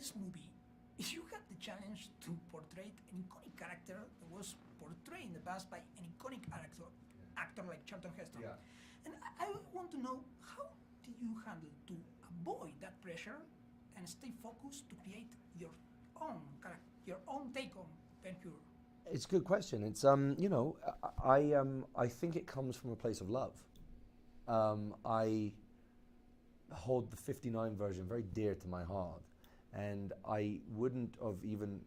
this movie, if you had the challenge to portray an iconic character that was portrayed in the past by an iconic actor like Charlton Heston, and I want to know, how did you handle to avoid that pressure and stay focused to create your own character, your own take on Ben-Hur? It's a good question. It's I think it comes from a place of love. I hold the '59 version very dear to my heart, and I wouldn't have even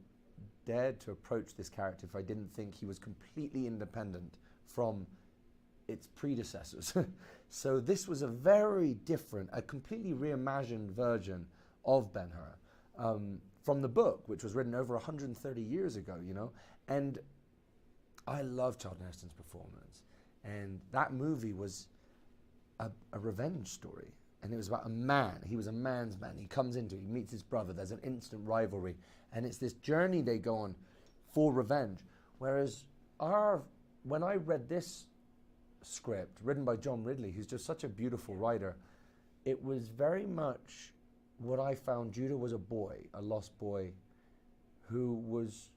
dared to approach this character if I didn't think he was completely independent from its predecessors. So this was a very different, a completely reimagined version of Ben-Hur from the book, which was written over 130 years ago, you know. And I love Charlton Heston's performance. And that movie was a revenge story. And it was about a man. He was a man's man. He comes into it, he meets his brother, there's an instant rivalry. And it's this journey they go on for revenge. Whereas when I read this script, written by John Ridley, who's just such a beautiful writer, it was very much what I found. Judah was a boy, a lost boy, who was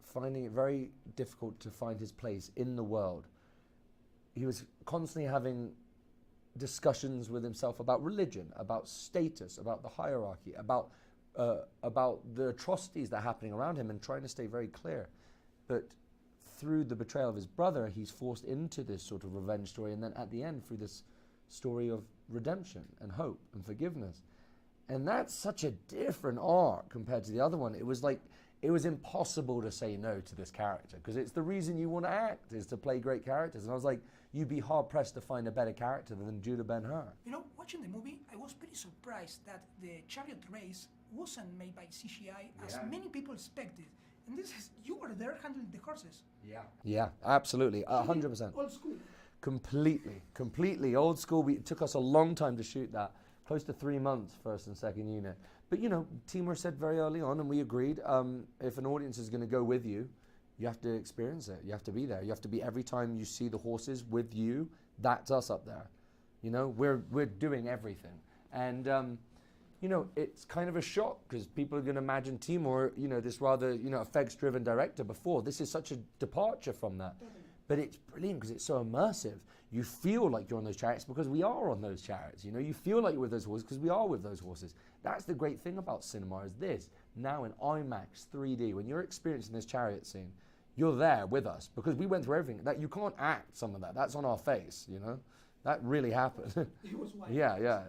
finding it very difficult to find his place in the world. He was constantly having discussions with himself about religion, about status, about the hierarchy, about the atrocities that are happening around him, and trying to stay very clear. But through the betrayal of his brother, he's forced into this sort of revenge story, and then at the end, through this story of redemption and hope and forgiveness. And that's such a different arc compared to the other one. It was like, it was impossible to say no to this character, because it's the reason you want to act, is to play great characters. And I was like, you'd be hard-pressed to find a better character than Judah Ben-Hur. You know, watching the movie, I was pretty surprised that the chariot race wasn't made by CGI as many people expected. And this is, you were there handling the horses. Yeah, absolutely, 100%. Old school. Completely old school. It took us a long time to shoot that, close to 3 months, first and second unit. But you know, Timur said very early on, and we agreed, if an audience is going to go with you, you have to experience it. You have to be there. You have to be, every time you see the horses with you, that's us up there. You know, we're doing everything. And you know, it's kind of a shock, because people are going to imagine Timur, you know, this rather, you know, effects-driven director before. This is such a departure from that. But it's brilliant because it's so immersive. You feel like you're on those chariots because we are on those chariots. You know, you feel like you're with those horses because we are with those horses. That's the great thing about cinema, is this, now in IMAX 3D, when you're experiencing this chariot scene, you're there with us, because we went through everything. That you can't act some of that. That's on our face, you know. That really happened. It was wild. Yeah.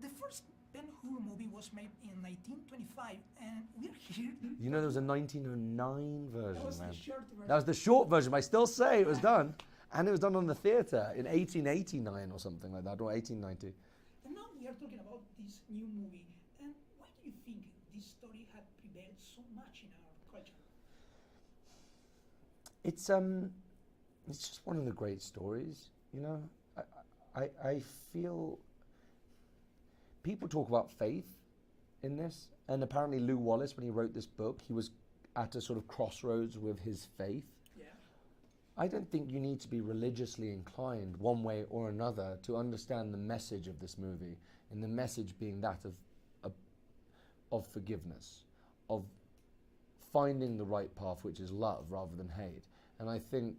The first Ben-Hur movie was made in 1925, and we're here. You know, there was a 1909 version, That was man. the short version. That was the short version, but I still say it was done. And it was done on the theatre in 1889 or something like that, or 1890. And now we are talking about this new movie. And why do you think this story had prevailed so much in our culture? It's just one of the great stories, you know. I feel people talk about faith in this, and apparently Lew Wallace, when he wrote this book, he was at a sort of crossroads with his faith. Yeah. I don't think you need to be religiously inclined one way or another to understand the message of this movie, and the message being that of forgiveness, of finding the right path, which is love rather than hate. And I think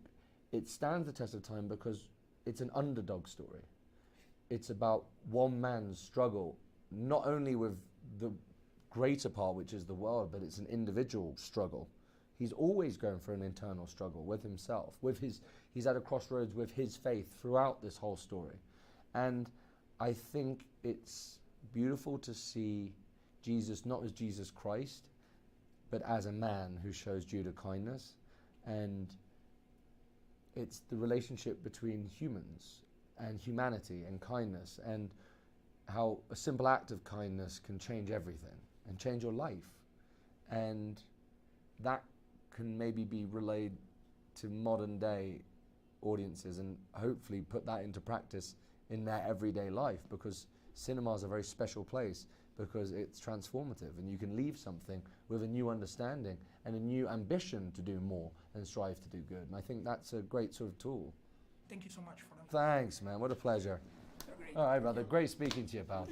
it stands the test of time because it's an underdog story. It's about one man's struggle, not only with the greater part, which is the world, but it's an individual struggle. He's always going for an internal struggle with himself, he's at a crossroads with his faith throughout this whole story. And I think it's beautiful to see Jesus not as Jesus Christ, but as a man who shows Judah kindness. And it's the relationship between humans and humanity and kindness, and how a simple act of kindness can change everything and change your life. And that can maybe be relayed to modern day audiences, and hopefully put that into practice in their everyday life, because cinema is a very special place, because it's transformative, and you can leave something with a new understanding and a new ambition to do more and strive to do good. And I think that's a great sort of tool. Thank you so much for that. Thanks, man. What a pleasure. All right, brother. Great speaking to you, pal.